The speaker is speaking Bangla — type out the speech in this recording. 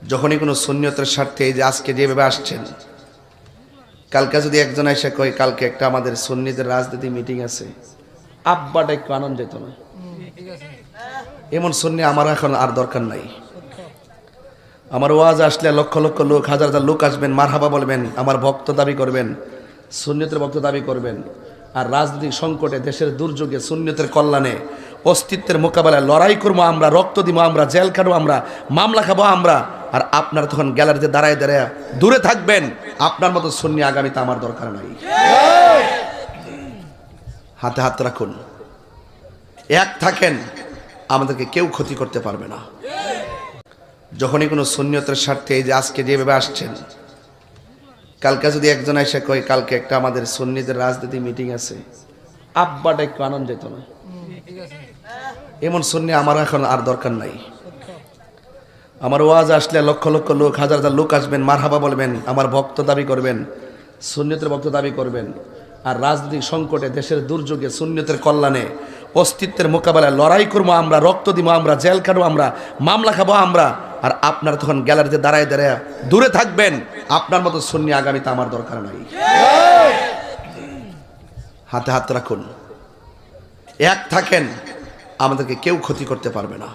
যখনই কোনো সুন্নিয়তের স্বার্থে এই যে আজকে যেভাবে আসছেন, কালকে যদি একজন এসে কয় কালকে একটা আমাদের সুন্নিদের রাজনীতি মিটিং আছে, আব্বাটা একটু আনন্দ যেত না? এমন সুন্নি আমার এখন আর দরকার নাই। আমার ওয়াজ আসলে লক্ষ লক্ষ লোক, হাজার হাজার লোক আসবেন, মারহাবা বলবেন, আমার ভক্ত দাবি করবেন, সুন্নিয়তের ভক্ত দাবি করবেন। আর রাজনৈতিক সংকটে, দেশের দুর্যোগে, সুন্নিয়তের কল্যাণে, অস্তিত্বের মোকাবেলায় লড়াই করবো আমরা, রক্ত দিব আমরা, জেল খাবো আমরা, মামলা খাবো আমরা। আর আপনারা তখন গ্যালারিতে দাঁড়ায় দাঁড়ায় দূরে থাকবেন। আপনার মতো সুন্নি আগামীতে আমার দরকার নাই। হাতে হাত রাখুন, এক থাকেন, আমাদেরকে কেউ ক্ষতি করতে পারবে না। যখনই কোনো সুন্নিয়তের স্বার্থে এই যে আজকে যেভাবে আসছেন, কালকে যদি একজন এসে কয় কালকে একটা আমাদের সুন্নিদের রাজনীতি মিটিং আছে, আব্বাটা একটু আনন্দ যেত না? এমন সুন্নি আমার এখন আর দরকার নাই। আমার ওয়াজ আসলে লক্ষ লক্ষ লোক, হাজার হাজার লোক আসবেন, মারহাবা বলবেন, আমার ভক্ত দাবি করবেন, সুন্নিয়তের ভক্ত দাবি করবেন। আর রাজনৈতিক সংকটে, দেশের দুর্যোগে, সুন্নিয়তের কল্যাণে, অস্তিত্বের মোকাবেলায় লড়াই করবো আমরা, রক্ত দিব আমরা, জেল খাবো আমরা, মামলা খাবো আমরা। আর আপনারা তখন গ্যালারিতে দাঁড়ায় দাঁড়ায় দূরে থাকবেন। আপনার মতো সুন্নি আগামীতে আমার দরকার নাই। হাতে হাত রাখুন, এক থাকেন, আমাদেরকে কেউ ক্ষতি করতে পারবে না।